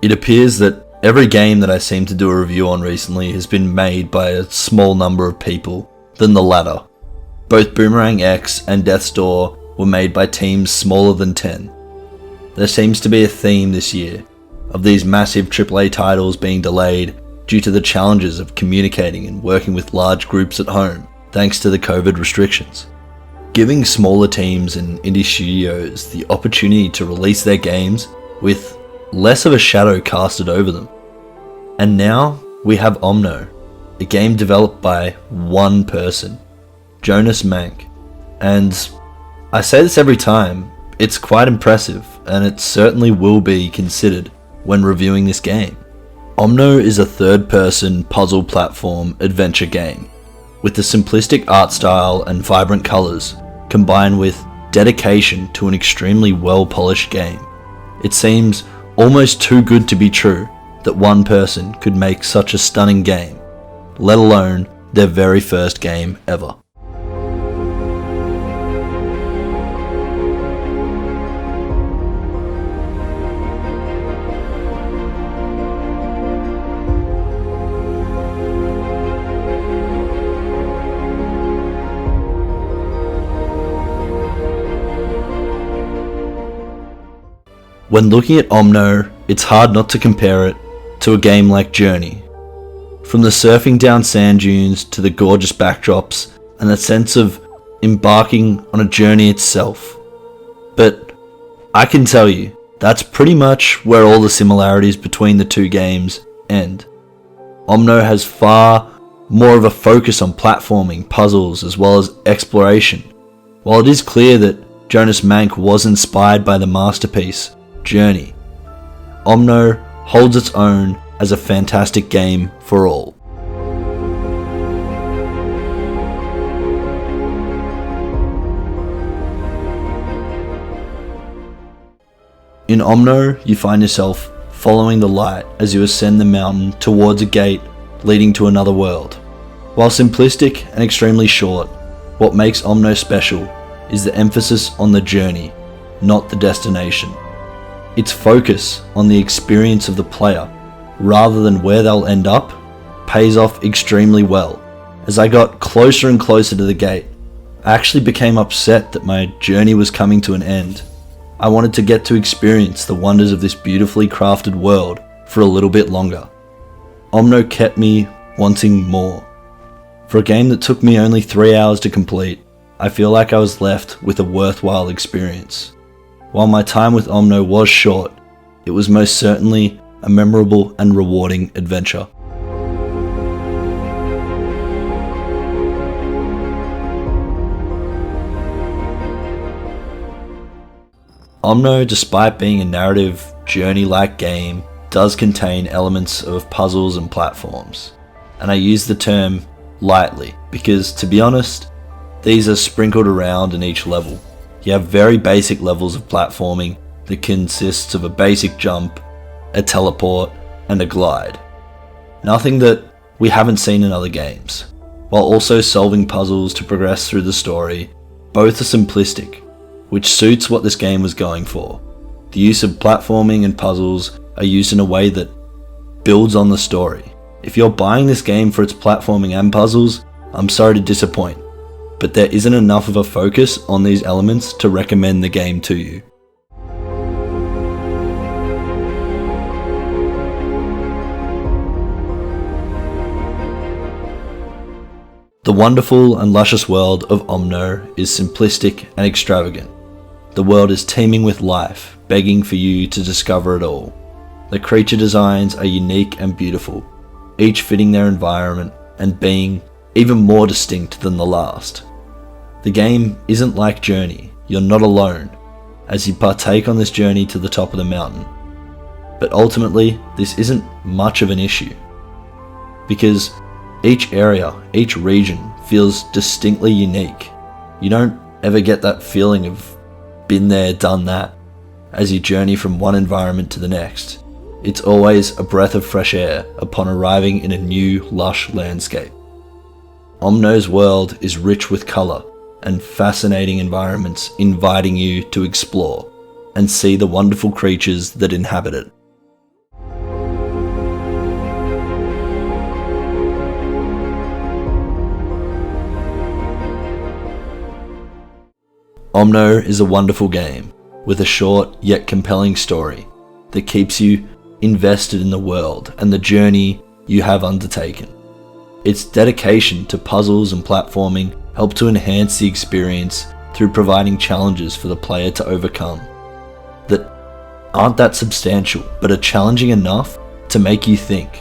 It appears that every game that I seem to do a review on recently has been made by a small number of people than the latter. Both Boomerang X and Death's Door were made by teams smaller than 10. There seems to be a theme this year of these massive AAA titles being delayed due to the challenges of communicating and working with large groups at home thanks to the COVID restrictions. Giving smaller teams and indie studios the opportunity to release their games with less of a shadow casted over them. And now we have Omno, a game developed by one person, Jonas Mank. And I say this every time, it's quite impressive, and it certainly will be considered when reviewing this game. Omno is a third-person puzzle platform adventure game, with the simplistic art style and vibrant colours, combined with dedication to an extremely well-polished game. It seems almost too good to be true that one person could make such a stunning game, let alone their very first game ever. When looking at Omno, it's hard not to compare it to a game like Journey. From the surfing down sand dunes to the gorgeous backdrops and the sense of embarking on a journey itself. But I can tell you, that's pretty much where all the similarities between the two games end. Omno has far more of a focus on platforming, puzzles, as well as exploration. While it is clear that Jonas Mank was inspired by the masterpiece Journey, Omno holds its own as a fantastic game for all. In Omno, you find yourself following the light as you ascend the mountain towards a gate leading to another world. While simplistic and extremely short, what makes Omno special is the emphasis on the journey, not the destination. Its focus on the experience of the player, rather than where they'll end up, pays off extremely well. As I got closer and closer to the gate, I actually became upset that my journey was coming to an end. I wanted to get to experience the wonders of this beautifully crafted world for a little bit longer. Omno kept me wanting more. For a game that took me only 3 hours to complete, I feel like I was left with a worthwhile experience. While my time with Omno was short, it was most certainly a memorable and rewarding adventure. Omno, despite being a narrative, journey-like game, does contain elements of puzzles and platforms. And I use the term lightly because, to be honest, these are sprinkled around in each level. You have very basic levels of platforming that consists of a basic jump, a teleport, and a glide. Nothing that we haven't seen in other games, while also solving puzzles to progress through the story. Both are simplistic, which suits what this game was going for. The use of platforming and puzzles are used in a way that builds on the story. If you're buying this game for its platforming and puzzles, I'm sorry to disappoint, but there isn't enough of a focus on these elements to recommend the game to you. The wonderful and luscious world of Omno is simplistic and extravagant. The world is teeming with life, begging for you to discover it all. The creature designs are unique and beautiful, each fitting their environment and being even more distinct than the last. The game isn't like Journey. You're not alone as you partake on this journey to the top of the mountain. But ultimately, this isn't much of an issue, because each area, each region feels distinctly unique. You don't ever get that feeling of been there, done that, as you journey from one environment to the next. It's always a breath of fresh air upon arriving in a new, lush landscape. Omno's world is rich with colour and fascinating environments inviting you to explore and see the wonderful creatures that inhabit it. Omno is a wonderful game, with a short yet compelling story that keeps you invested in the world and the journey you have undertaken. Its dedication to puzzles and platforming help to enhance the experience through providing challenges for the player to overcome that aren't that substantial but are challenging enough to make you think.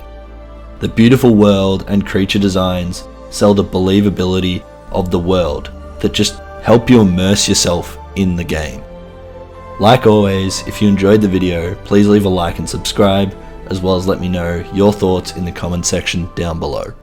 The beautiful world and creature designs sell the believability of the world that just help you immerse yourself in the game. Like always, if you enjoyed the video, please leave a like and subscribe, as well as let me know your thoughts in the comment section down below.